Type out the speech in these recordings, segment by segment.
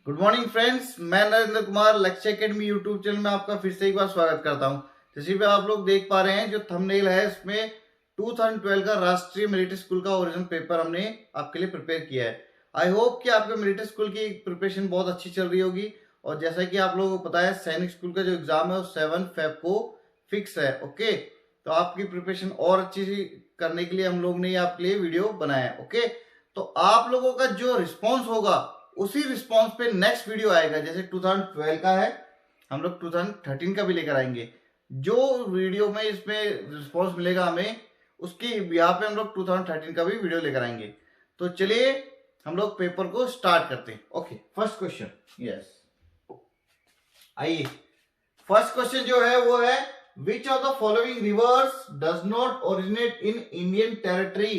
Good morning friends, मैं नरेंद्र कुमार लक्ष्य academy YouTube channel में आपका फिर से एक बार स्वागत करता हूं। जैसे पे आप लोग देख पा रहे हैं, जो थंबनेल है इसमें 2012 का राष्ट्रीय मेरिट स्कूल का ओरिजिनल पेपर हमने आपके लिए प्रिपेयर किया है। आई होप कि आपके मेरिट स्कूल की प्रिपरेशन बहुत अच्छी चल रही होगी। और जैसा कि आप लोगों को पता है, सैनिक स्कूल का जो एग्जाम है वो 7 फेब को फिक्स है। ओके, तो आपकी प्रिपरेशन और अच्छी सी करने के लिए हम लोग ने आपके लिए वीडियो बनाया है। ओके, तो आप लोगों का जो रिस्पॉन्स होगा उसी रिस्पॉन्स पे नेक्स्ट वीडियो आएगा। जैसे 2012 का है, हम लोग 2013 का भी लेकर आएंगे। जो वीडियो में इसमें रिस्पॉन्स मिलेगा हमें, उसकी यहाँ पे हम लोग 2013 का भी वीडियो लेकर आएंगे। तो चलिए हम लोग पेपर को स्टार्ट करते हैं। ओके, फर्स्ट क्वेश्चन, यस, आइए फर्स्ट क्वेश्चन जो है वो है, which of the following rivers does not originate in Indian territory.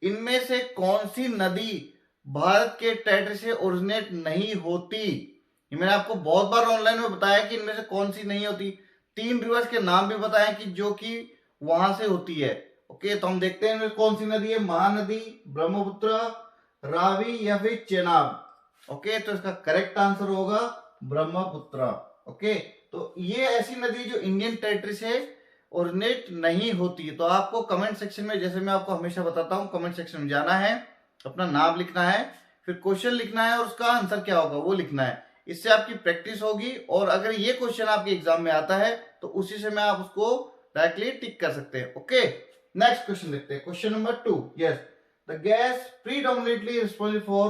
इनमें से कौन सी नदी भारत के टेरिटरी से ओरिजिनेट नहीं होती। ये मैंने आपको बहुत बार ऑनलाइन में बताया कि इनमें से कौन सी नहीं होती। 3 रिवर्स के नाम भी बताए कि जो कि वहां से होती है। ओके, तो हम देखते हैं इनमें कौन सी नदी है। महानदी, ब्रह्मपुत्र, रावी या फिर चेनाब। ओके, तो इसका करेक्ट आंसर होगा ब्रह्मपुत्र। ओके, तो ये ऐसी नदी जो इंडियन टेरिटरी से ओरिजिनेट नहीं होती। तो आपको कमेंट सेक्शन में, जैसे मैं आपको हमेशा बताता हूं, कमेंट सेक्शन में जाना है, अपना नाम लिखना है, फिर क्वेश्चन लिखना है और उसका आंसर क्या होगा वो लिखना है। इससे आपकी प्रैक्टिस होगी और अगर ये क्वेश्चन आपके एग्जाम में आता है तो उसी से मैं आप उसको डायरेक्टली टिक कर सकते हैं। ओके, नेक्स्ट क्वेश्चन देखते हैं। Question number 2, yes, the gas predominantly responsible for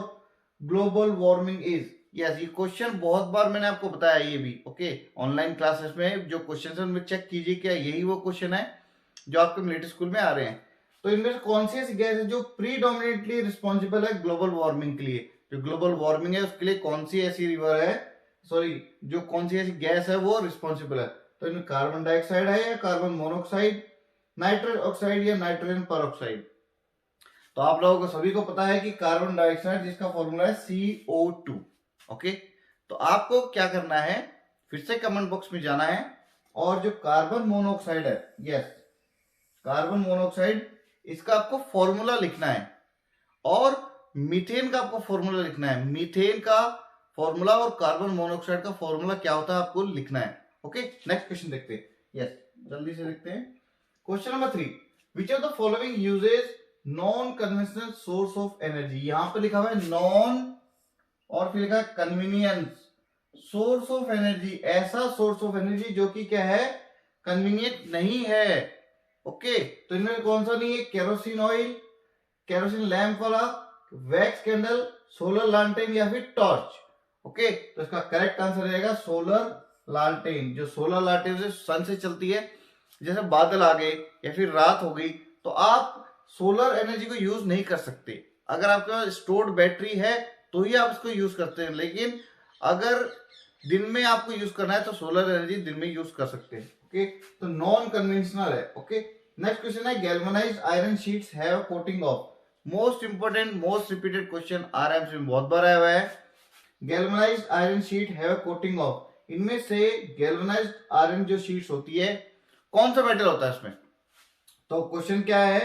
global warming is. Yes, ये क्वेश्चन बहुत बार मैंने आपको बताया ये भी। ओके, ऑनलाइन क्लासेस में जो क्वेश्चन है उनमें चेक कीजिए क्या यही वो क्वेश्चन है जो आपके मिलिट्री स्कूल में आ रहे हैं। तो इनमें से कौन सी ऐसी गैस है जो प्रीडोमिनेटली रिस्पॉन्सिबल है ग्लोबल वार्मिंग के लिए। जो ग्लोबल वार्मिंग है उसके लिए कौन सी ऐसी रिवर है, सॉरी, जो कौन सी ऐसी गैस है वो रिस्पॉन्सिबल है। तो इनमें कार्बन डाइऑक्साइड है या कार्बन मोनोऑक्साइड, नाइट्रस ऑक्साइड या नाइट्रोजन परऑक्साइड। तो आप लोगों को सभी को पता है कि कार्बन डाइऑक्साइड, जिसका फॉर्मूला है CO2। ओके, तो आपको क्या करना है, फिर से कमेंट बॉक्स में जाना है और जो कार्बन मोनोऑक्साइड है, यस, कार्बन मोनोऑक्साइड, इसका आपको फॉर्मूला लिखना है। और मीथेन का आपको फॉर्मूला लिखना है। मीथेन का फॉर्मूला और कार्बन मोनोऑक्साइड का फॉर्मूला क्या होता है आपको लिखना है। ओके, नेक्स्ट क्वेश्चन देखते हैं। यस, जल्दी से देखते हैं। Question number 3, which of the following uses non conventional source of energy. यहां पे लिखा हुआ है नॉन और फिर लिखा है कन्वीनियंस सोर्स ऑफ एनर्जी। ऐसा सोर्स ऑफ एनर्जी जो कि क्या है, कन्वीनियंट नहीं है। ओके, तो इनमें कौन सा नहीं है, केरोसिन ऑयल, केरोसिन लैंप वाला, वैक्स कैंडल, सोलर लालटेन या फिर टॉर्च। ओके, तो इसका करेक्ट आंसर रहेगा सोलर लालटेन। जो सोलर लालटेन से सन से चलती है, जैसे बादल आ गए या फिर रात हो गई तो आप सोलर एनर्जी को यूज नहीं कर सकते। अगर आपके पास स्टोर्ड बैटरी है तो ही आप इसको यूज करते हैं, लेकिन अगर दिन में आपको यूज करना है तो सोलर एनर्जी दिन में यूज कर सकते हैं। ओके, तो नॉन कन्वेंशनल है। ओके, नेक्स्ट क्वेश्चन है, galvanized iron sheets have coating of. Most important, most repeated question RMC में बहुत बार आया हुआ है। Galvanized iron sheet have coating of. इनमें से गैल्वेनाइज्ड आयरन जो शीट्स होती है, कौन सा मेटल होता है इसमें। तो क्वेश्चन क्या है,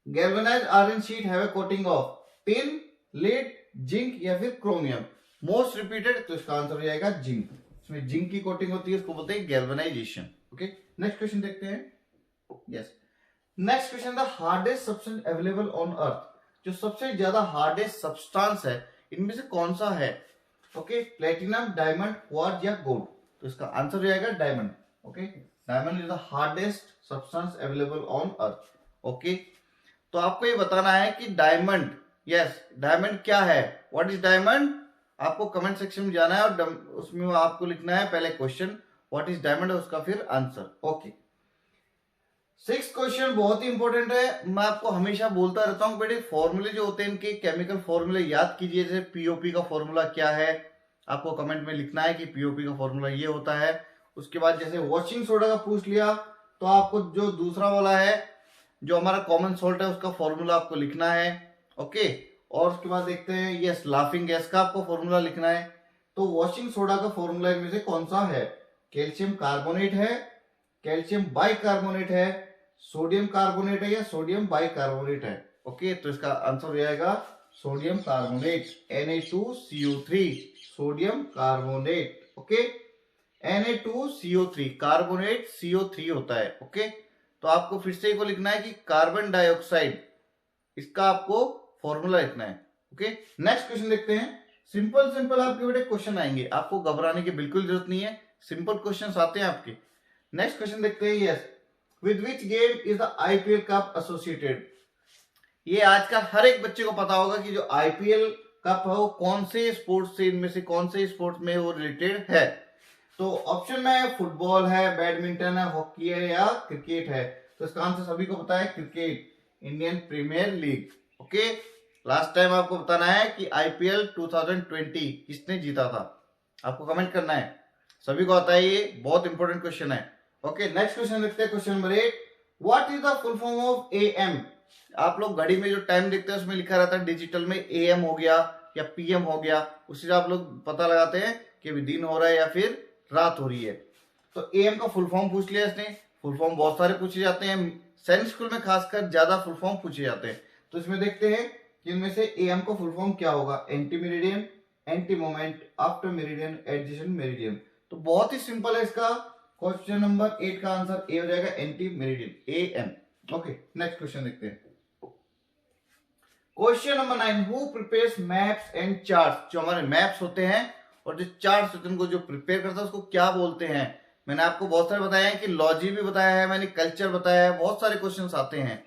galvanized iron sheet have coating of tin, lead, zinc या फिर क्रोमियम। मोस्ट रिपीटेड, तो इसका आंसर हो जाएगा जिंक। इसमें जिंक की कोटिंग होती है, उसको बोलते हैं गैल्वेनाइजेशन। ओके, नेक्स्ट क्वेश्चन देखते हैं। Yes, next question, the hardest substance available on earth. जो सबसे ज्यादा हार्डेस्ट सब्सटेंस है इनमें से कौन सा है। ओके, प्लेटिनम, डायमंड, क्वार्ट्ज या गोल्ड। तो इसका आंसर हो जाएगा diamond. Okay, diamond is the hardest substance available on earth. Okay, तो आपको ये बताना है कि डायमंड, यस, डायमंड क्या है, व्हाट इज डायमंड। आपको कमेंट सेक्शन में जाना है और उसमें आपको लिखना है पहले क्वेश्चन व्हाट इज डायमंड, उसका फिर आंसर। ओके, 6th क्वेश्चन बहुत ही इंपॉर्टेंट है। मैं आपको हमेशा बोलता रहता हूं बेटे, फॉर्मूले जो होते हैं इनके केमिकल फॉर्मूले याद कीजिए। जैसे पीओपी का फॉर्मूला क्या है, आपको कमेंट में लिखना है कि पीओपी का फॉर्मूला ये होता है। उसके बाद जैसे वॉशिंग सोडा का पूछ लिया तो आपको जो दूसरा वाला है, जो हमारा कॉमन सॉल्ट है, उसका फॉर्मूला आपको लिखना है। ओके, और उसके बाद देखते हैं, यस, लाफिंग गैस का आपको फॉर्मूला लिखना है। तो वॉशिंग सोडा का फॉर्मूला इनमें से कौन सा है, कैल्शियम कार्बोनेट है, कैल्शियम बाइकार्बोनेट है, सोडियम कार्बोनेट है या सोडियम बाइकार्बोनेट है। ओके, तो इसका आंसर हो जाएगा sodium carbonate, Na2CO3 sodium carbonate, okay. Na2CO3 carbonate CO3 होता है, ओके। तो आपको फिर से को लिखना है कि कार्बन डाइऑक्साइड, इसका आपको फॉर्मूला लिखना है, ओके। नेक्स्ट क्वेश्चन देखते हैं। सिंपल सिंपल आपके बेटे क्वेश्चन आएंगे, आपको घबराने की बिल्कुल जरूरत नहीं है, सिंपल क्वेश्चंस आते हैं आपके। नेक्स्ट क्वेश्चन देखते हैं। Yes, with which game is the IPL cup associated? ये आज का हर एक बच्चे को पता होगा कि जो आईपीएल कप है वो कौन से स्पोर्ट्स से, इनमें से कौन से स्पोर्ट्स में वो रिलेटेड है। तो ऑप्शन में फुटबॉल है, बैडमिंटन है, हॉकी है या क्रिकेट है। तो इसका आंसर सभी को पता है, cricket, Indian Premier League, okay. Last time आपको बताना है कि आईपीएल 2020 किसने जीता था, आपको कमेंट करना है। सभी को आता है, ये बहुत इंपॉर्टेंट क्वेश्चन है, ओके। नेक्स्ट क्वेश्चन देखते हैं, question number 8। What is the full form of am? आप लोग घड़ी में जो टाइम देखते हैं उसमें लिखा रहता है डिजिटल में एएम हो गया या पीएम हो गया, उससे आप लोग पता लगाते हैं कि अभी दिन हो रहा है या फिर रात हो रही है। तो एएम का फुल फॉर्म पूछ लिया इसने। फुल फॉर्म बहुत सारे पूछे जाते हैं, सैनिक स्कूल में खासकर ज्यादा फुल फॉर्म पूछे जाते हैं। तो इसमें देखते हैं कि इनमें से एएम का फुल फॉर्म क्या होगा। Anti meridian, anti moment, after meridian, adjacent meridian. तो बहुत ही सिंपल है इसका। क्वेश्चन नंबर 8 का आंसर ए हो जाएगा, anti meridian, am, okay. Next question देखते हैं। Question number 9, who prepares maps and charts? जो हमारे मैप्स होते हैं और जो चार्ट्स होते हैं उनको जो प्रिपेयर करता है उसको क्या बोलते हैं? मैंने आपको बहुत सारे बताया है कि लॉजी भी बताया है, मैंने कल्चर बताया है, बहुत सारे क्वेश्चंस आते हैं।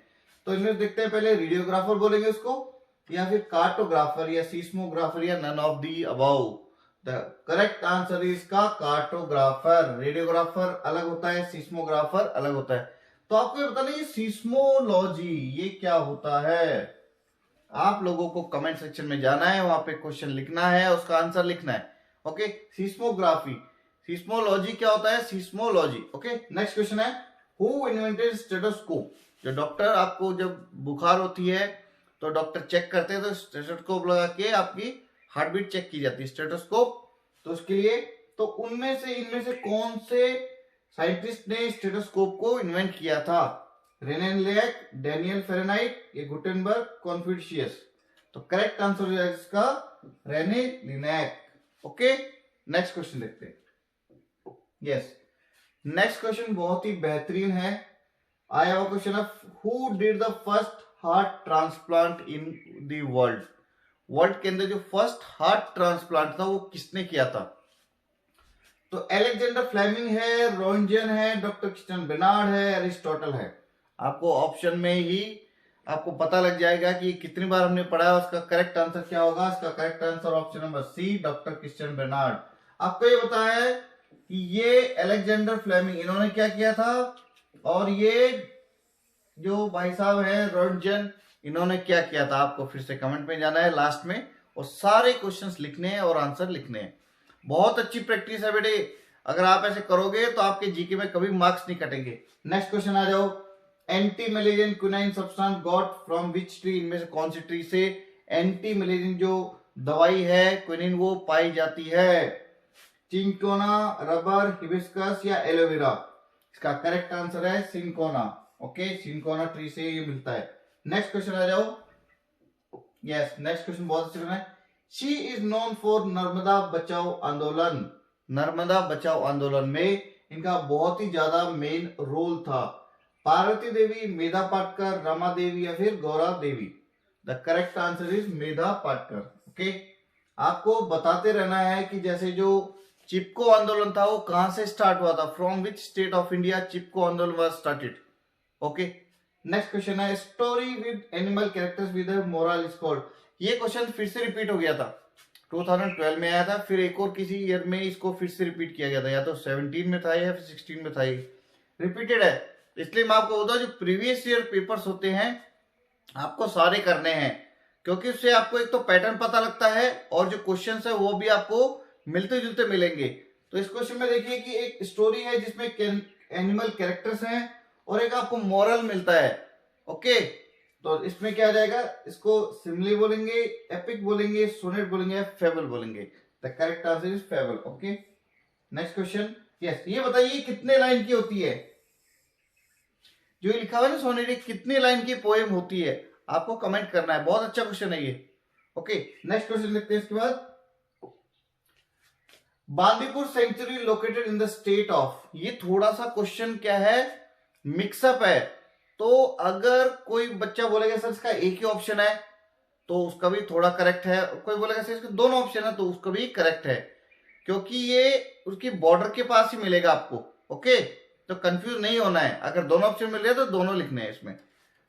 तो इनमें देखते हैं, पहले रेडियोग्राफर बोलेंगे उसको, या फिर कार्टोग्राफर या सीस्मोग्राफर या none of the above. The correct answer is का कार्टोग्राफर। रेडियोग्राफर अलग होता है, सीस्मोग्राफर अलग होता है। तो आपको ये बताना, ये सीस्मोलॉजी ये क्या होता है? आप लोगों को कमेंट सेक्शन में जाना है, वहां पे क्वेश्चन लिखना है, उसका आंसर लिखना है, ओके। सीस्मोग्राफी, सीस्मोलॉजी क्या होता है? Seismology, okay. नेक्स्ट क्वेश्चन है, हु इन्वेंटेड स्टेथोस्कोप? जो डॉक्टर, आपको जब बुखार होती है तो डॉक्टर चेक करते हैं, तो स्टेथोस्कोप लगा के आपकी हार्ट बीट चेक की जाती है, स्टेथोस्कोप। तो उसके लिए, तो इनमें से कौन से साइंटिस्ट ने स्टेथोस्कोप को इन्वेंट किया था? रेने लेक, डेनियल फेरेनाइट, ये गुटेनबर्ग, कॉन्फ्यूशियस। तो करेक्ट आंसर है इसका रेने लिनेक, ओके। नेक्स्ट क्वेश्चन देखते हैं। यस, नेक्स्ट क्वेश्चन बहुत ही बेहतरीन है। आया हुआ क्वेश्चन है, who did the first heart transplant in the world? World के अंदर जो फर्स्ट हार्ट ट्रांसप्लांट था वो किसने किया था? तो अलेक्जेंडर फ्लेमिंग है, रोंजन है, डॉक्टर क्रिस्टियन बेनार्ड है, एरिस्टोटल है। आपको ऑप्शन में ही आपको पता लग जाएगा कि कितनी बार हमने पढ़ा है, उसका करेक्ट आंसर क्या होगा। इसका correct answer option number C, doctor Christian Barnard. आपको ये बताया है कि ये अलेक्जेंडर फ्लेमिंग, इन्होंने क्या किया था, और ये जो भाई साहब है रोंजन, इन्होंने क्या किया था। आपको फिर से कमेंट में जाना है लास्ट में, और सारे क्वेश्चंस लिखने हैं और आंसर लिखने हैं। बहुत अच्छी प्रैक्टिस है बेटे, अगर आप ऐसे करोगे तो आपके जीके में कभी मार्क्स नहीं कटेंगे। नेक्स्ट क्वेश्चन आ जाओ। Anti Mullerian quinine substance got from which tree? इनमें से कौन सी ट्री से एंटी मलेरियन जो दवाई है क्विनिन वो पाई जाती है? चिंकोना, रबर, हिबिस्कस या एलोवेरा? इसका करेक्ट आंसर है सिंकोना, ओके। सिंकोना ट्री से ये मिलता है। नेक्स्ट क्वेश्चन आ जाओ। यस, नेक्स्ट क्वेश्चन बहुत अच्छा है। She is known for Narmada बचाओ आंदोलन। नर्मदा बचाओ आंदोलन में इनका बहुत ही ज्यादा मेन रोल था। पार्वती देवी, मेधा पाटकर, रमा देवी या फिर Gaura Devi? The correct answer is Medha Patkar, okay. आपको बताते रहना है कि जैसे जो चिपको आंदोलन था वो कहां से स्टार्ट हुआ था, from which state of India Chipko Andolan was started, okay. Next question है, story with animal characters with moral is called. ये क्वेश्चन फिर से रिपीट हो गया था, 2012 में आया था, फिर एक और किसी ईयर में इसको फिर से रिपीट किया गया था, या तो 17 में था या फिर 16 में था, रिपीटेड है। इसलिए मैं आपको बता, जो प्रीवियस ईयर पेपर्स होते हैं आपको सारे करने हैं, क्योंकि उससे आपको एक तो पैटर्न पता लगता है और जो क्वेश्चंस है वो भी आपको मिलते जुलते मिलेंगे। तो इस क्वेश्चन में देखिए कि एक स्टोरी है जिसमें एनिमल कैरेक्टर्स हैं और एक आपको मॉरल मिलता है, ओके। तो इसमें क्या आ जाएगा, इसको सिमिली बोलेंगे, एपिक बोलेंगे, सोनेट बोलेंगे, फेबल बोलेंगे। The correct answer is fable, okay. Next question, yes, ये बताइए कितने लाइन की होती है? जो लिखा हुआ है ना सोनेट, कितने लाइन की पोएम होती है? आपको कमेंट करना है, बहुत अच्छा क्वेश्चन है ये, ओके, नेक्स्ट क्वेश्चन देखते हैं इसके बाद। Bandipur sanctuary located in the state of, ये थोड़ा सा क्वेश्चन क्या है, मिक्सअप है। तो अगर कोई बच्चा बोलेगा सर इसका एक ही ऑप्शन है तो उसका भी थोड़ा करेक्ट है, कोई बोलेगा सर इसके दोनों ऑप्शन है तो उसका भी करेक्ट है, क्योंकि ये उसकी बॉर्डर के पास ही मिलेगा आपको। ओके, तो कंफ्यूज नहीं होना है, अगर दोनों ऑप्शन मिल रहे तो दोनों लिखने हैं इसमें।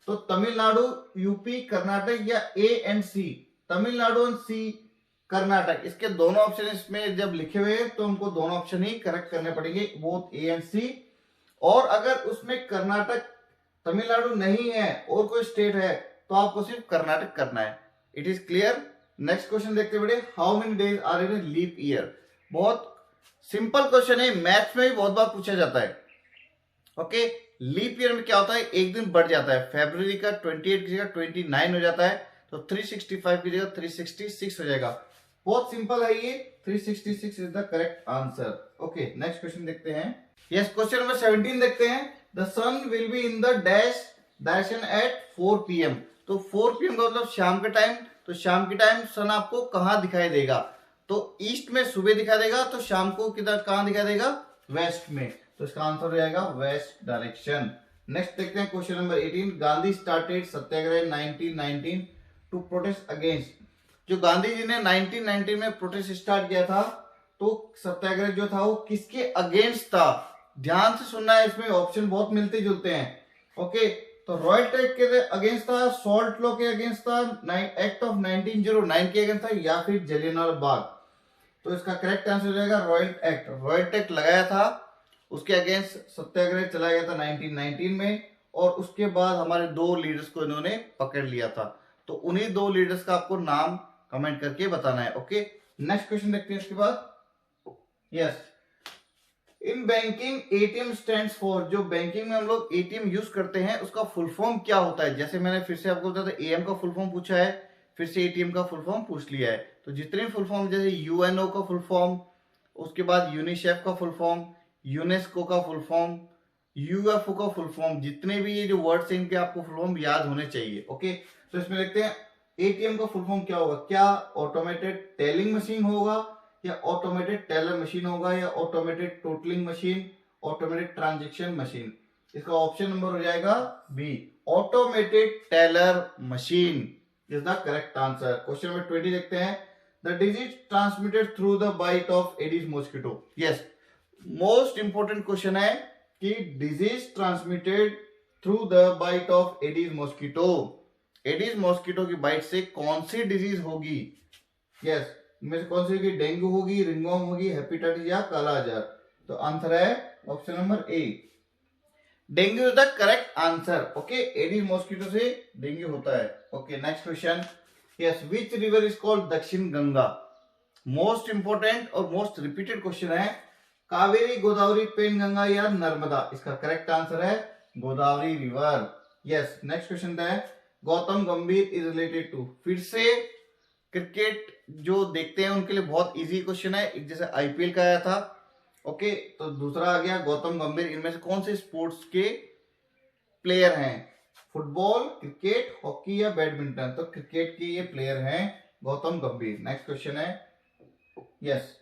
तो तमिलनाडु, यूपी, कर्नाटक या A and C, Tamil Nadu and सी, कर्नाटक, इसके दोनों ऑप्शन इसमें जब लिखे हुए हैं तो हमको दोनों ऑप्शन ही करेक्ट करने पड़ेंगे, बोथ ए एंड सी। और अगर उसमें कर्नाटक, तमिलनाडु नहीं है और कोई स्टेट है तो आपको सिर्फ कर्नाटक करना है। It is clear. Next question देखते बड़े, how many days are in leap year, बहुत सिंपल क्वेश्चन है, मैथ्स में भी बहुत बार पूछा जाता है। ओके, लीप ईयर में क्या होता है, एक दिन बढ़ जाता है, फरवरी का 28 की जगह 29 हो जाता है, तो 365 की जगह 366 हो जाएगा। बहुत सिंपल है ये, 366 is the correct answer. Okay, next question देखते हैं। यस, क्वेश्चन नंबर 17 देखते हैं। The sun will be in the dash direction at 4 PM, तो 4 PM का मतलब शाम के टाइम, तो शाम के टाइम सन आपको कहां दिखाई देगा, तो ईस्ट में सुबह दिखाई देगा, तो शाम को किधर कहां दिखाई देगा, वेस्ट में, तो इसका आंसर हो जाएगा वेस्ट डायरेक्शन। नेक्स्ट देखते हैं question number 18। Gandhi started satyagraha 1919 to protest against, जो गांधी जी ने 1919 में प्रोटेस्ट स्टार्ट किया था, तो सत्याग्रह जो था वो किसके अगेंस्ट था, ध्यान से सुनना है, इसमें ऑप्शन बहुत मिलते जुलते हैं। ओके, तो रॉयल टैक्स के अगेंस्ट था, सॉल्ट लॉ के अगेंस्ट था, एक्ट ऑफ 1909 के अगेंस्ट था, या फिर जलियांवाला बाग, तो इसका करेक्ट आंसर हो जाएगा रॉयल एक्ट। रॉयल टैक्स लगाया था, उसके अगेंस्ट सत्याग्रह चलाया गया था 1919 में, और उसके बाद हमारे दो लीडर्स को इन्होंने पकड़ लिया था, तो उन्हीं दो लीडर्स का आपको नाम कमेंट करके बताना है। ओके, नेक्स्ट क्वेश्चन देखते हैं इसके बाद। Yes, in banking ATM stands for, जो बैंकिंग में हम लोग एटीएम यूज करते हैं उसका फुल फॉर्म क्या होता है, जैसे मैंने फिर से आपको बताया था, एएम का फुल फॉर्म पूछा है, फिर से एटीएम का फुल फॉर्म पूछ लिया है, तो जितने फुल फॉर्म, जैसे यूएनओ का फुल फॉर्म, उसके बाद यूनिसेफ का फुल फॉर्म, यूनेस्को का फुल फॉर्म, यूएफओ का फुल फॉर्म, जितने भी ये जो वर्ड्स हैं इनके आपको फुल फॉर्म याद होने चाहिए। ओके, तो इसमें देखते हैं एटीएम का फुल फॉर्म क्या होगा, क्या ऑटोमेटेड टेलिंग मशीन होगा, या ऑटोमेटेड टेलर मशीन होगा, या automated totalling machine, automated transaction machine, इसका ऑप्शन नंबर हो जाएगा B, automated teller machine is the correct answer. Question number 20 देखते हैं। The disease transmitted through the bite of aedes mosquito, yes, most important question है कि disease transmitted through the bite of aedes mosquito, aedes mosquito की बाइट से कौन सी disease होगी, yes, इनमें से कौन सी होगी, डेंगू होगी, रिंगवर्म होगी, हेपेटाइटिस या काला आजार, तो आंसर है option number A, dengue is the correct answer. Okay, Aedes mosquito से डेंगू होता है। Okay, next question. Yes, which river is called दक्षिण गंगा, मोस्ट इंपोर्टेंट और मोस्ट रिपीटेड क्वेश्चन है, कावेरी, गोदावरी, पेनगंगा या नर्मदा, इसका करेक्ट आंसर है Godavari river. Yes, next question है, गौतम गंभीर इज रिलेटेड टू, फिर से क्रिकेट जो देखते हैं उनके लिए बहुत इजी क्वेश्चन है, एक जैसे आईपीएल का आया था। ओके, तो दूसरा आ गया गौतम गंभीर, इनमें से कौन से स्पोर्ट्स के प्लेयर हैं, फुटबॉल, क्रिकेट, हॉकी या बैडमिंटन, तो क्रिकेट के ये प्लेयर हैं गौतम गंभीर। नेक्स्ट क्वेश्चन है, yes,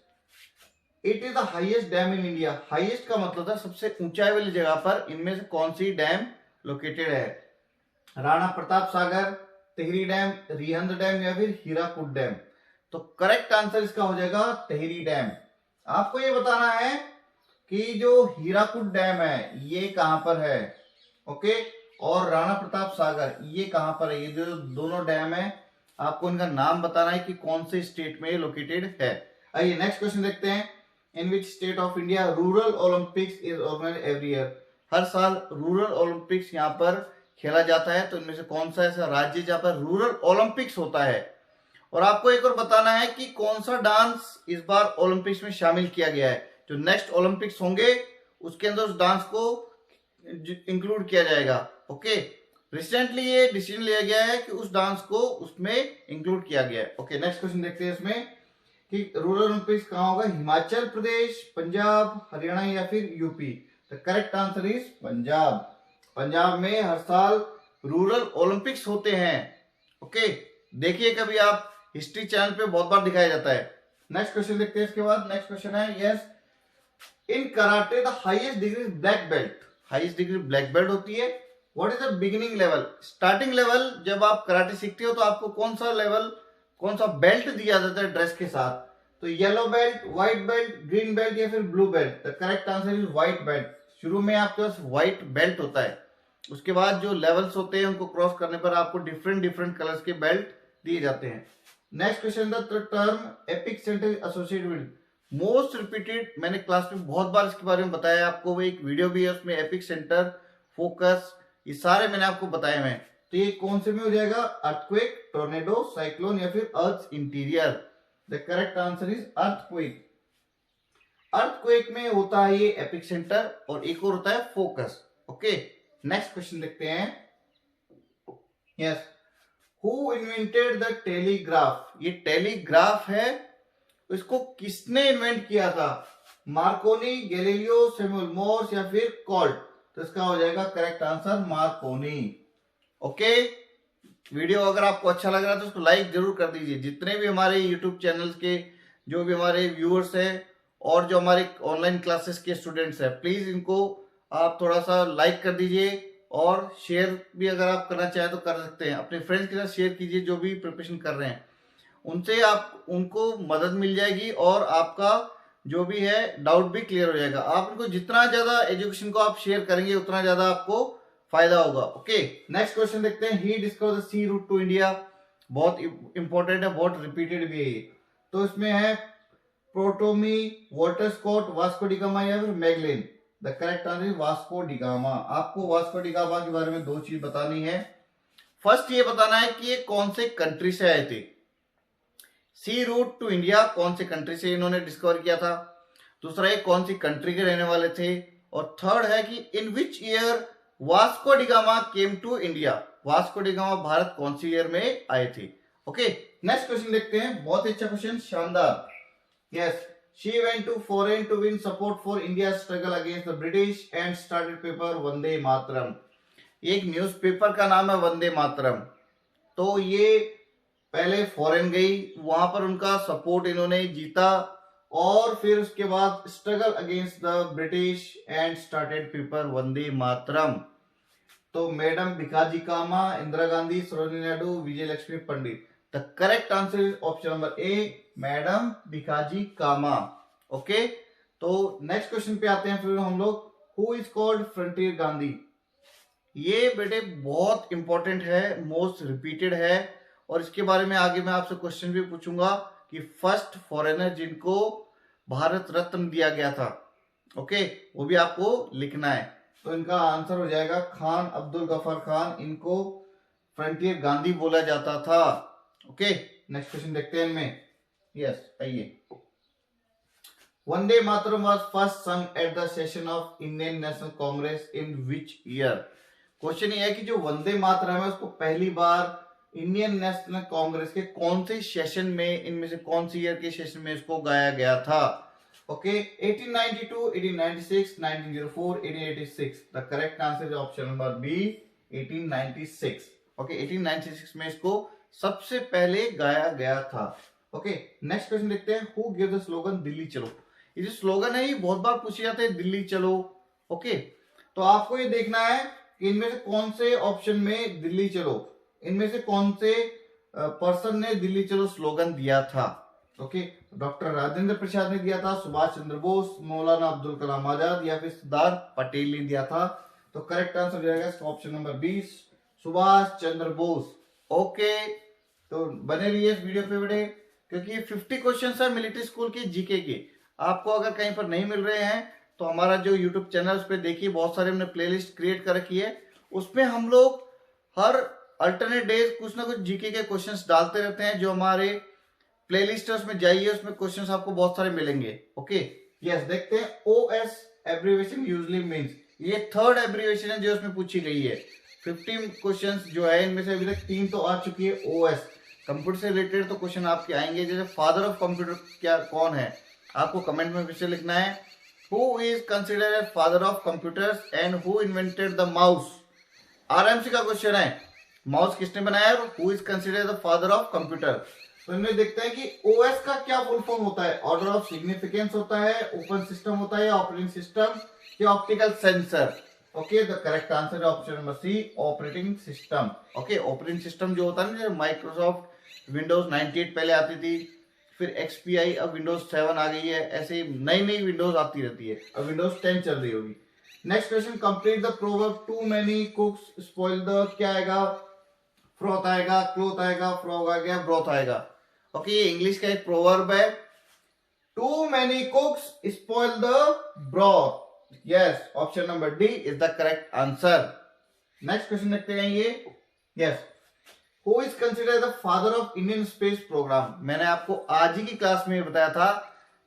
it is the highest dam in India, highest का मतलब था सबसे ऊंचाई वाली जगह पर, इनमें से कौन सी डैम लोकेटेड है, राणा प्रताप सागर, टिहरी डैम, रिहंद डैम या फिर हीराकुद डैम, तो करेक्ट आंसर इसका हो जाएगा टिहरी डैम। आपको ये बताना है कि जो हीराकुद डैम है ये कहां पर है, ओके, और राणा प्रताप सागर ये कहां पर है, ये जो दोनों डैम है आपको इनका नाम बताना है कि कौन से स्टेट में लोकेटेड है। आइए नेक्स्ट क्वेश्चन देखते हैं। In which state of India rural Olympics is organised every year, हर साल रूरल ओलंपिक्स यहाँ पर खेला जाता है, तो इनमें से कौन सा ऐसा राज्य जहां पर रूरल ओलंपिक्स होता है। और आपको एक और बताना है कि कौन सा डांस इस बार ओलंपिक्स में शामिल किया गया है, जो नेक्स्ट ओलंपिक्स होंगे उसके अंदर उस डांस को इंक्लूड किया जाएगा। ओके, रिसेंटली ये डिसीजन लिया गया है कि उस डांस को उसमें इंक्लूड किया गया है। ओके, नेक्स्ट क्वेश्चन देखते हैं इसमें कि रूरल ओलंपिक्स कहां होगा, हिमाचल प्रदेश, पंजाब, हरियाणा या फिर UP, the correct answer is Punjab. Punjab में हर साल रूरल ओलंपिक्स होते हैं। ओके, देखिए कभी आप हिस्ट्री चैनल पे बहुत बार दिखाया जाता है। नेक्स्ट क्वेश्चन देखते हैं इसके बाद। नेक्स्ट क्वेश्चन है, yes, in karate the highest degree black belt, highest degree black belt होती है। What is the beginning level, starting level जब आप कराटे सीखते हो तो आपको कौन सा लेवल, कौन सा बेल्ट दिया जाता है ड्रेस के साथ? तो yellow belt, white belt, green belt या फिर blue belt? The correct answer is white belt. शुरू में आपके पास व्हाइट बेल्ट होता है, उसके बाद जो लेवल्स होते हैं उनको क्रॉस करने पर आपको डिफरेंट डिफरेंट कलर्स के बेल्ट दिए जाते हैं। Next question, the term epic centre associated with most repeated, मैंने क्लास में बहुत बार इसके बारे में बताया आपको, वो एक वीडियो भी है उसमें, एपिक सेंटर, फोकस, ये सारे मैंने आपको बताए हैं। तो ये कौन से में हो जाएगा? अर्थक्वेक, टोर्नेडो, साइक्लोन या फिर अर्थ interior? The correct answer is earthquake. Earthquake में होता है ये एपिक सेंटर और एक और होता है फोकस। ओके, नेक्स्ट क्वेश्चन देखते हैं। Yes, who invented the telegraph, ये टेलीग्राफ है, इसको किसने इन्वेंट किया था? मार्कोनी, गैलीलियो, सैमुअल मोर्स या फिर कॉल्ट? तो इसका हो जाएगा correct answer Markovnikov. Okay, video अगर आपको अच्छा लग रहा है तो उसको लाइक जरूर कर दीजिए। जितने भी हमारे यूट्यूब चैनल्स के जो भी हमारे व्यूअर्स हैं और जो हमारे ऑनलाइन क्लासेस के स्टूडेंट्स हैं, प्लीज इनको आप थोड़ा सा लाइक कर दीजिए और शेयर भी अगर आप करना चाहें तो कर सकते हैं। अपने फ्रेंड्स के साथ शेयर कीजिए जो भी प्रिपरेशन कर रहे हैं, उनसे आप उनको मदद मिल जाएगी और आपका जो भी है डाउट भी क्लियर हो जाएगा। आप इनको जितना ज्यादा एजुकेशन को आप शेयर करेंगे उतना ज्यादा आपको फायदा होगा। ओके, नेक्स्ट क्वेश्चन देखते हैं। He discover the sea route to India, बहुत इंपॉर्टेंट है, बहुत रिपीटेड भी है ये। तो इसमें है Ptolemy, Walter Scott, Vasco da Gama या फिर Magellan? The correct answer is Vasco da Gama. आपको वास्को डिगामा के बारे में दो चीज बतानी है। फर्स्ट ये बताना है कि ये कौन से कंट्री से आए थे। सी रूट टू इंडिया कौन से कंट्री से इन्होंने डिस्कवर किया था। दूसरा, ये कौन सी कंट्री के रहने वाले थे। और थर्ड है कि in which year Vasco da Gama came to India, Vasco da Gama Bharat कौन सी ईयर में आए थे। ओके, नेक्स्ट क्वेश्चन देखते हैं। बहुत ही अच्छा क्वेश्चन, शानदार। Yes, she went to foreign to win support for India struggle against the British and started paper Vande Mataram. एक न्यूज़पेपर का नाम है वंदे मातरम। तो ये पहले फॉरेन गई, वहां पर उनका सपोर्ट इन्होंने जीता और फिर उसके बाद struggle against the British and started paper Vande Mataram. तो madam Bhikaji Cama, Indira Gandhi, Sarojini Naidu, Vijaya Lakshmi Pandit? The correct answer is option number A, madam Bhikaji Cama. Okay, तो नेक्स्ट क्वेश्चन पे आते हैं फिर हम लोग। Who is called Frontier Gandhi? ये बेटे बहुत इंपॉर्टेंट है, मोस्ट रिपीटेड है और इसके बारे में आगे मैं आपसे क्वेश्चन भी पूछूंगा कि फर्स्ट फॉरेनर जिनको भारत रत्न दिया गया था, ओके, वो भी आपको लिखना है। तो इनका आंसर हो जाएगा खान अब्दुल गफर खान, इनको फ्रंटियर गांधी बोला जाता था। ओके, नेक्स्ट क्वेश्चन देखते हैं इनमें। यस, आइए। वंदे मातरम वाज फर्स्ट संग at the session of Indian national Congress in which year? Question ये है कि जो वंदे मातरम है उसको पहली बार इंडियन नेशनल कांग्रेस के कौन से सेशन में, इनमें से कौन सी ईयर के सेशन में इसको गाया गया था? Okay, 1892, 1896, 1904, 1886? The correct answer is option number B, 1896। Okay, 1896 में इसको सबसे पहले गाया गया था। ओके, नेक्स्ट क्वेश्चन देखते हैं। Who give the slogan Delhi चलो? ये जो स्लोगन है ये बहुत बार पूछे जाते हैं, दिल्ली चलो। ओके, तो आपको ये देखना है कि इनमें से कौन से ऑप्शन में दिल्ली चलो, इनमें से कौन से पर्सन ने दिल्ली चलो स्लोगन दिया था। ओके, डॉक्टर राजेंद्र प्रसाद ने दिया था, सुभाष चंद्र बोस, मौलाना अब्दुल कलाम आजाद या फिर सरदार पटेल ने दिया था? तो करेक्ट आंसर हो जाएगा option number 20, Subhash Chandra Bose. Okay, तो बने रहिए इस वीडियो पे बेटे, क्योंकि ये 50 क्वेश्चन है मिलिट्री स्कूल के जीके के। आपको अगर कहीं पर नहीं मिल रहे हैं तो हमारा जो यूट्यूब चैनल उस पर देखिए, बहुत सारे हमने प्लेलिस्ट क्रिएट कर रखी है, उसमें हम लोग हर अल्टरनेट डेज कुछ ना कुछ जीके के क्वेश्चंस डालते रहते हैं। जो हमारे प्लेलिस्ट है उसमें जाइए, उसमें क्वेश्चंस आपको बहुत सारे मिलेंगे। ओके, यस, देखते हैं। ओएस एब्रिविएशन यूजुअली मींस, ये थर्ड एब्रिविएशन है जो उसमें पूछी गई है। 15 क्वेश्चंस जो है इनमें से अभी तक 3 तो आ चुकी है। ओएस कंप्यूटर से रिलेटेड तो क्वेश्चन आपके आएंगे, जैसे फादर ऑफ कंप्यूटर क्या कौन है, आपको कमेंट में फिर से लिखना है। Who is considered as father of computers and who invented the mouse? RMC का क्वेश्चन है, माउस किसने बनाया और who is considered the father of computer? तो इनमें देखते हैं कि ओएस का क्या फुल फॉर्म होता है। ऑर्डर ऑफ सिग्निफिकेंस होता है, ओपन सिस्टम होता है, ऑपरेटिंग सिस्टम या optical sensor. Okay, the correct answer है option number C, operating system. Okay, operating system जो होता है ना, माइक्रोसॉफ्ट विंडोज 98 पहले आती थी, फिर XPI, अब विंडोज 7 आ गई है, ऐसे ही नई नई विंडोज आती रहती है, अब विंडोज 10 चल रही होगी। Next question, complete the proverb too many cooks spoil the, क्या आएगा, फ्रॉथ आएगा, क्लोथ आएगा, फ्रॉग आ गया, ब्रोथ आएगा। ओके, ये इंग्लिश का एक प्रोवर्ब है, too many cooks spoil the broth. Yes, option number D is the correct answer. Next question देखते हैं ये। Yes, who is considered the father of Indian space program. मैंने आपको आज ही की क्लास में बताया था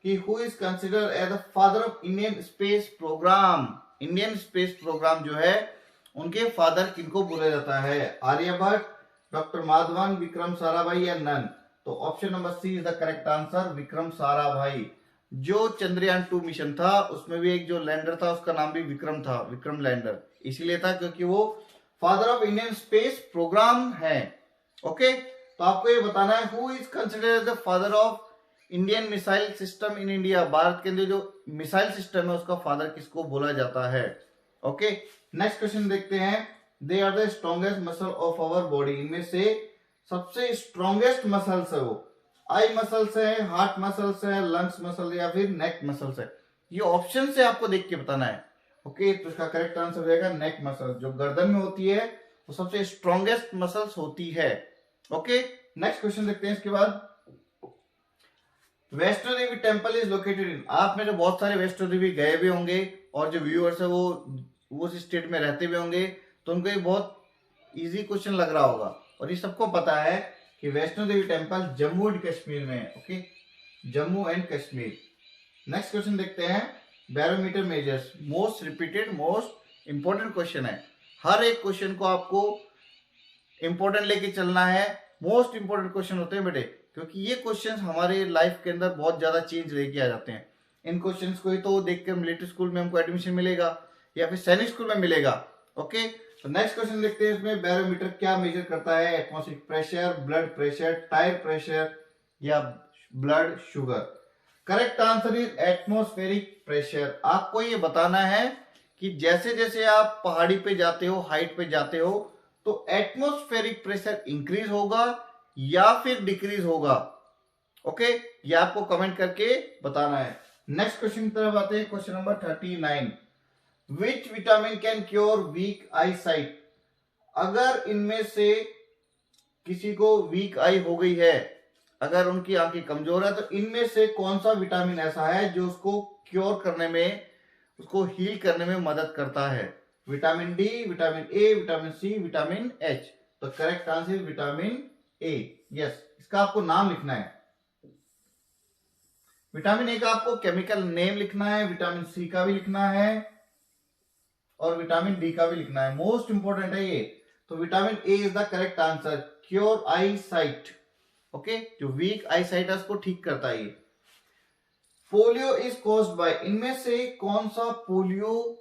कि who is considered as the father of Indian space program. Indian space program जो है उनके फादर किनको बोला जाता है, आर्यभट्ट, डॉक्टर माधवन, विक्रम साराभाई या नन। तो option number C is the correct answer, Vikram Sarabhai. जो चंद्रयान 2 मिशन था उसमें भी एक जो लैंडर था उसका नाम भी विक्रम था, विक्रम लैंडर इसीलिए था क्योंकि वो father of Indian space program है। ओके, तो आपको ये बताना है who is considered the father of Indian missile system in India. Bharat के अंदर जो मिसाइल सिस्टम है उसका फादर किसको बोला जाता है। ओके, नेक्स्ट क्वेश्चन देखते हैं। They are the strongest muscle of our body. इनमें से सबसे स्ट्रॉन्गेस्ट मसल्स है वो आई मसल्स है, हार्ट मसल्स है, लंग्स मसल या फिर नेक मसल्स है। ये ऑप्शन से आपको देख के बताना है। ओके, तो इसका करेक्ट आंसर रहेगा नेक मसल। जो गर्दन में होती है वो सबसे स्ट्रॉन्गेस्ट मसल्स होती है। ओके, नेक्स्ट क्वेश्चन देखते हैं इसके बाद। Vaishno Devi temple is located in. आप में जो बहुत सारे वैष्णो देवी गए भी होंगे और जो व्यूअर्स है वो उस स्टेट में रहते भी होंगे, तो उनको ये बहुत इजी क्वेश्चन लग रहा होगा और ये सबको पता है कि वैष्णो देवी टेम्पल जम्मू एंड कश्मीर में है। Okay, Jammu and Kashmir. Next question देखते हैं। Barometer measures, most repeated most important question है। हर एक क्वेश्चन को आपको इंपॉर्टेंट लेके चलना है। मोस्ट इंपॉर्टेंट क्वेश्चन होते हैं बेटे, क्योंकि ये क्वेश्चंस हमारे लाइफ के अंदर बहुत ज्यादा चेंज लेके आ जाते हैं। इन क्वेश्चंस को ही तो देख कर मिलिट्री स्कूल में हमको एडमिशन मिलेगा या फिर सैनिक स्कूल में मिलेगा। ओके, तो नेक्स्ट क्वेश्चन देखते हैं। इसमें बैरोमीटर क्या मेजर करता है, atmospheric pressure, blood pressure, tyre pressure या blood sugar. Correct answer is atmospheric pressure. आपको ये बताना है कि जैसे जैसे आप पहाड़ी पे जाते हो, हाइट पे जाते हो, तो एटमॉस्फेरिक प्रेशर इंक्रीज होगा या फिर डिक्रीज होगा। ओके, ये आपको कमेंट करके बताना है। नेक्स्ट क्वेश्चन की तरफ आते हैं। Question number 39, which vitamin can cure weak eye sight. अगर इनमें से किसी को वीक आई हो गई है, अगर उनकी आंखें कमजोर है, तो इनमें से कौन सा विटामिन ऐसा है जो उसको क्योर करने में, उसको हील करने में मदद करता है। Vitamin D, vitamin A, vitamin C, vitamin H. तो correct answer vitamin A. Yes, इसका आपको नाम लिखना है। विटामिन ए का आपको केमिकल नेम लिखना है, विटामिन सी का भी लिखना है और विटामिन डी का भी लिखना है। मोस्ट इंपोर्टेंट है ये। तो vitamin A is the correct answer, cure I site. Okay, जो वीक आई साइट है उसको ठीक करता है ये। Polio is caused by. इनमें से कौन सा पोलियो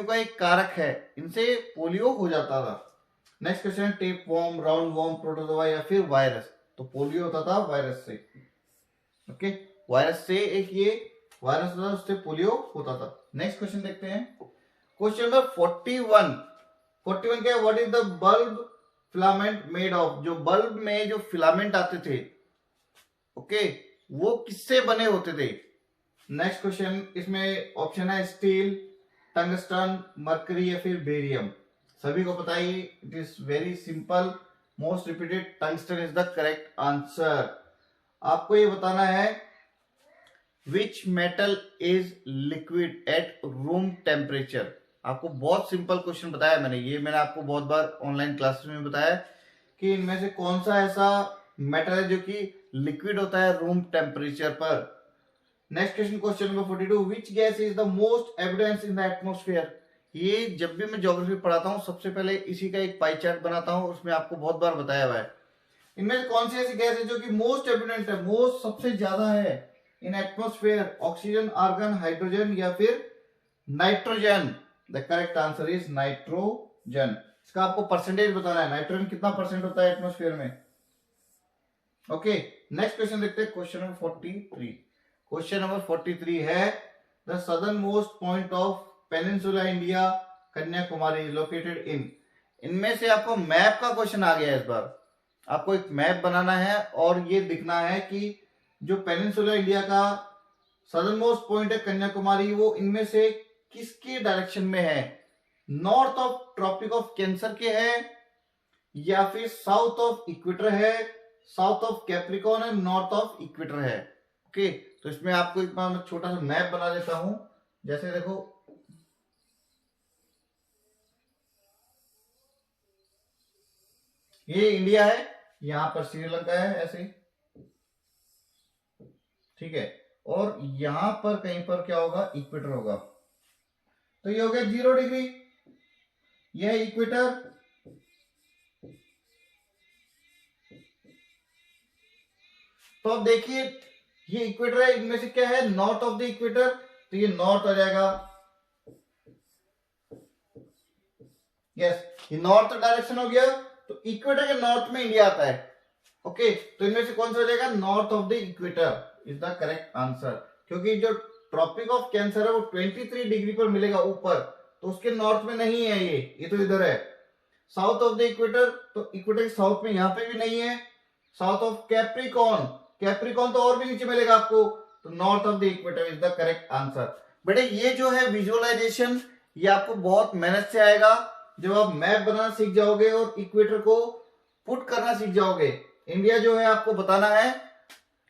का एक कारक है, इनसे पोलियो हो जाता था। Next question, tape warm, round warm, protozoa या फिर वायरस। तो पोलियो होता था वायरस से। ओके, वायरस से, एक ये वायरस था उससे पोलियो होता था। नेक्स्ट क्वेश्चन देखते हैं। क्वेश्चन नंबर 41 क्या है, what is the bulb filament made of. जो बल्ब में जो फिलामेंट आते थे, ओके, वो किससे बने होते थे। नेक्स्ट क्वेश्चन, इसमें ऑप्शन है स्टील, टंगस्टन, मरकरी या फिर बेरियम। सभी को पता है, it is very simple, most repeated, tungsten is the correct answer. आपको ये बताना है which metal is liquid at room temperature. आपको बहुत सिंपल क्वेश्चन बताया मैंने आपको बहुत बार ऑनलाइन क्लासेस में बताया कि इनमें से कौन सा ऐसा मेटल है जो कि लिक्विड होता है रूम टेम्परेचर पर। Next question, question number 42, which gas is the most evidence in the atmosphere. ये जब भी मैं ज्योग्राफी पढ़ाता हूँ सबसे पहले इसी का एक पाई चार्ट बनाता हूँ, उसमें आपको बहुत बार बताया हुआ है। इनमें से कौन सी ऐसी गैस है जो कि मोस्ट एविडेंट है, मोस्ट सबसे ज्यादा है in atmosphere, oxygen, argon, hydrogen या फिर nitrogen. The correct answer is nitrogen. इसका आपको परसेंटेज बताना है, नाइट्रोजन कितना परसेंट होता है एटमोस्फेयर में। ओके, नेक्स्ट क्वेश्चन देखते हैं, क्वेश्चन नंबर 43। क्वेश्चन नंबर 43 है the southern most point of peninsula India Kanyakumari is located in. इनमें से आपको मैप का क्वेश्चन आ गया है। इस बार आपको एक मैप बनाना है और ये दिखना है कि जो पेनिनसुला इंडिया का सदर्न मोस्ट पॉइंट है कन्याकुमारी, वो इनमें से किसके डायरेक्शन में है? North of tropic of cancer के है, या फिर साउथ ऑफ इक्वेटर है, साउथ ऑफ कैप्रिकॉर्न है, नॉर्थ ऑफ इक्वेटर है। ओके, तो इसमें आपको एक बार मैं छोटा सा मैप बना देता हूं। जैसे देखो, ये इंडिया है, यहां पर श्रीलंका है ऐसे, ठीक है, और यहां पर कहीं पर क्या होगा? इक्वेटर होगा। तो ये हो गया 0 डिग्री, यह है इक्वेटर। तो अब देखिए, ये इक्वेटर है, इनमें से क्या है? नॉर्थ ऑफ द इक्वेटर, तो ये नॉर्थ आ जाएगा। यस, ये नॉर्थ डायरेक्शन हो गया, तो इक्वेटर के नॉर्थ में इंडिया आता है। ओके, तो इनमें से कौन सा हो जाएगा? North of the equator is the correct answer, क्योंकि जो ट्रॉपिक ऑफ कैंसर है वो 23 डिग्री पर मिलेगा ऊपर, तो उसके नॉर्थ में नहीं है, ये तो इधर है। साउथ ऑफ द इक्वेटर, तो इक्वेटर के साउथ में यहां पे भी नहीं है। साउथ ऑफ कैप्रिकॉर्न, कैप्रिकॉर्न तो और भी नीचे मिलेगा आपको, तो north of the equator is the correct answer. बेटे ये जो है विजुअलाइजेशन, ये आपको बहुत मेहनत से आएगा जब आप मैप बनाना सीख जाओगे और इक्वेटर को पुट करना सीख जाओगे। इंडिया जो है आपको बताना है,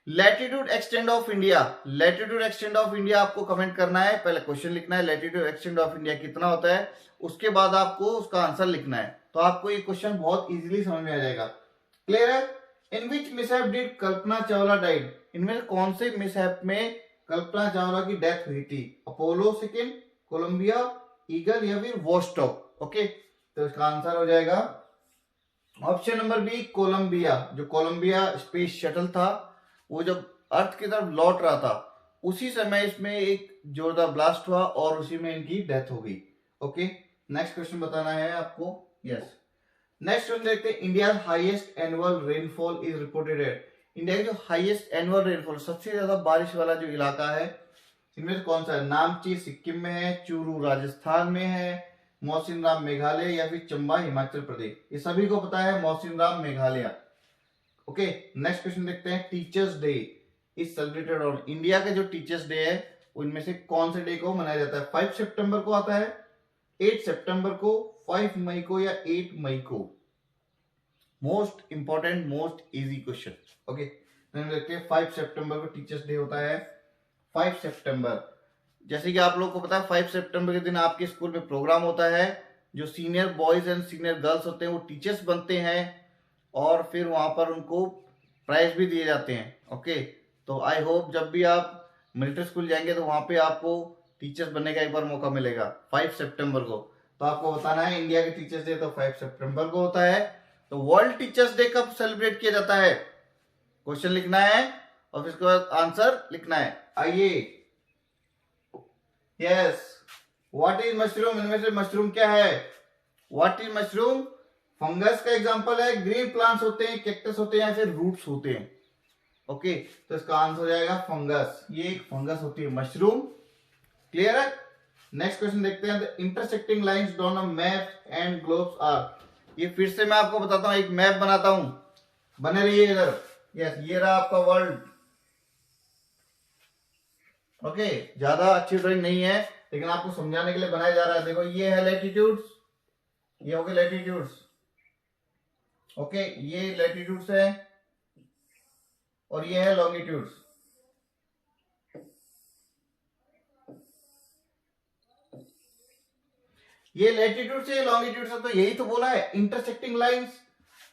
latitude extend of India, latitude extend of India आपको कमेंट करना है। पहले क्वेश्चन लिखना है लैटिट्यूड एक्सटेंड ऑफ इंडिया कितना होता है, उसके बाद आपको उसका आंसर लिखना है। तो आपको ये क्वेश्चन बहुत इजीली समझ में आ जाएगा। क्लियर है? In which mishap did Kalpana Chawla died, इनमें से कौन से मिसहैप में कल्पना चावला की डेथ हुई थी? अपोलो सेकेंड, कोलंबिया, ईगल या फिर वोस्टॉक। ओके, तो इसका आंसर हो जाएगा ऑप्शन नंबर बी, कोलंबिया। जो कोलंबिया स्पेस शटल था, वो जब अर्थ की तरफ लौट रहा था, उसी समय इसमें एक जोरदार ब्लास्ट हुआ और उसी में इनकी डेथ हो गई। ओके, नेक्स्ट क्वेश्चन बताना है आपको। यस, नेक्स्ट क्वेश्चन देखते हैं, India highest annual rainfall is reported at. India की जो हाईएस्ट एनुअल रेनफॉल, सबसे ज्यादा बारिश वाला जो इलाका है, इनमें से कौन सा है? नामची सिक्किम में है, चूरू राजस्थान में है, मौसिनराम मेघालय या फिर चंबा हिमाचल प्रदेश। ये सभी को पता है Mawsynram Meghalaya. Okay, next question देखते हैं, teachers day is celebrated on. India का जो टीचर्स डे है उनमें से कौन से डे को मनाया जाता है? 5 सितंबर को आता है, 8 सितंबर को, 5 मई को या 8 मई को? Most important, most easy question. Okay, देखते हैं 5 सितंबर को टीचर्स डे होता है। 5 सितंबर, जैसे कि आप लोगों को पता है 5 सितंबर के दिन आपके स्कूल में प्रोग्राम होता है। जो senior boys and senior girls होते हैं वो टीचर्स बनते हैं और फिर वहां पर उनको प्राइज भी दिए जाते हैं। ओके, तो आई होप जब भी आप मिलिट्री स्कूल जाएंगे तो वहां पे आपको टीचर्स बनने का एक बार मौका मिलेगा 5 सितंबर को। तो आपको बताना है इंडिया के टीचर्स डे तो 5 सितंबर को होता है। तो वर्ल्ड टीचर्स डे कब सेलिब्रेट किया जाता है? क्वेश्चन लिखना है और फिर उसके बाद आंसर लिखना है। आइए, यस, व्हाट इज मशरूम? इनमें से मशरूम क्या है? What is mushroom? फंगस का एग्जांपल है। ग्रीन प्लांट्स होते हैं, कैक्टस होते हैं या फिर रूट्स होते हैं। ओके, तो इसका आंसर हो जाएगा फंगस। ये एक फंगस होती है मशरूम। क्लियर है? नेक्स्ट क्वेश्चन देखते हैं, the intersecting lines on a map and globes are. ये फिर से मैं आपको बताता हूं, एक मैप बनाता हूं, बने रहिए इधर। यस, ये रहा आपका वर्ल्ड। ओके, ज्यादा अच्छी ड्राइंग नहीं है लेकिन आपको समझाने के लिए बनाया जा रहा है। देखो, ये है लैटिट्यूड्स, ये हो गए लैटिट्यूड्स। ओके, ये लैटिट्यूड्स है और ये है लॉन्गिट्यूड्स। ये लैटिट्यूड से लॉन्गिट्यूड से, तो यही तो बोला है इंटरसेक्टिंग लाइंस।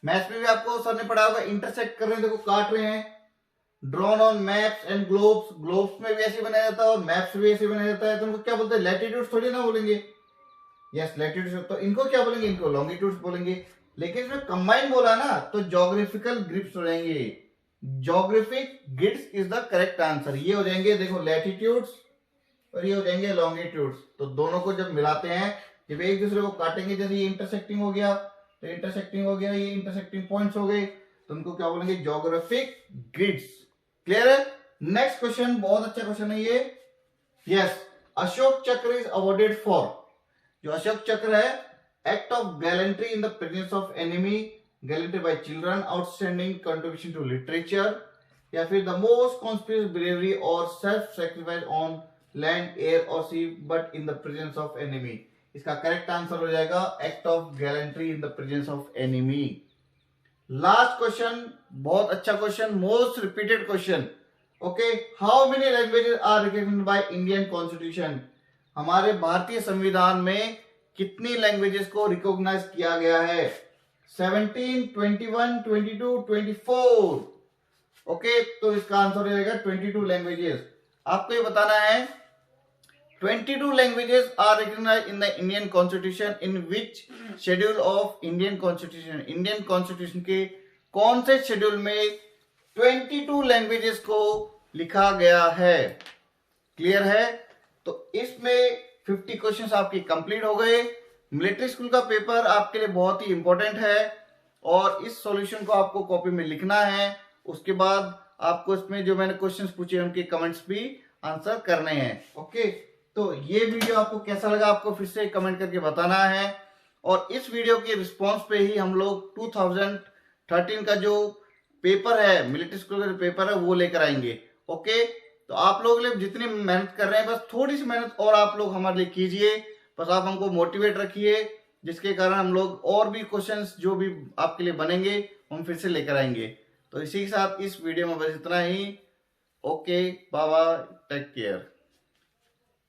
मैथ्स में भी आपको सर ने पढ़ा होगा, इंटरसेक्ट कर रहे हैं, देखो काट रहे हैं। Drawn on maps and globes, globes में भी ऐसे बनाया जाता है और मैप्स भी ऐसे बनाया जाता है। तो उनको क्या बोलते हैं? लैटिट्यूड थोड़ी ना बोलेंगे। Yes, latitude. तो इनको क्या बोलेंगे? इनको लॉन्गिट्यूड्स बोलेंगे। लेकिन इसमें कंबाइन बोला ना तो ज्योग्राफिकल ग्रिप्स हो जाएंगे। Geographic grips is the correct answer. ये हो जाएंगे देखो लैटिट्यूड्स और ये हो जाएंगे लॉन्गिट्यूड्स। तो दोनों को जब मिलाते हैं, जब एक दूसरे को काटेंगे, जैसे ये इंटरसेक्टिंग हो गया तो इंटरसेक्टिंग हो गया, ये इंटरसेक्टिंग पॉइंट्स हो गए, तो उनको क्या बोलेंगे, ज्योग्राफिक ग्रिड्स। क्लियर है। नेक्स्ट क्वेश्चन, बहुत अच्छा क्वेश्चन है ये। यस, अशोक चक्र इज अवॉर्डेड फॉर, जो अशोक चक्र है, act of gallantry in the presence of enemy, gallantry by children, outstanding contribution to literature, या फिर द मोस्ट कॉन्स्पिरियस ब्रेवरी और self sacrifice on land, air और sea but in the presence of enemy. इसका correct answer हो जाएगा act of gallantry in the presence of enemy. Last question, बहुत अच्छा question, most repeated question. Okay, how many languages are recognised by Indian constitution? हमारे भारतीय संविधान में कितनी लैंग्वेजेस को रिकॉग्नाइज किया गया है? 17, 21, 22, 24। ओके, तो इसका आंसर हो जाएगा 22 लैंग्वेजेस। आपको ये बताना है 22 languages are recognized in the Indian Constitution in which schedule of Indian Constitution? Indian Constitution के कौन से शेड्यूल में 22 लैंग्वेजेस को लिखा गया है? क्लियर है। तो इसमें 50 क्वेश्चंस आपके कंप्लीट हो गए। मिलिट्री स्कूल का पेपर आपके लिए बहुत ही इंपॉर्टेंट है और इस सॉल्यूशन को आपको कॉपी में लिखना है। उसके बाद आपको इसमें जो मैंने क्वेश्चंस पूछे उनके कमेंट्स भी आंसर करने हैं। ओके, तो ये वीडियो आपको कैसा लगा आपको फिर से कमेंट करके बताना है। और इस वीडियो के रिस्पांस पे ही हम लोग 2013 का जो पेपर है, मिलिट्री स्कूल का जो पेपर है, वो लेकर आएंगे। ओके, तो आप लोग जितनी मेहनत कर रहे हैं, बस थोड़ी सी मेहनत और आप लोग हमारे लिए कीजिए। बस आप हमको मोटिवेट रखिए, जिसके कारण हम लोग और भी क्वेश्चंस जो भी आपके लिए बनेंगे हम फिर से लेकर आएंगे। तो इसी के साथ इस वीडियो में बस इतना ही। Okay, bye bye, take care.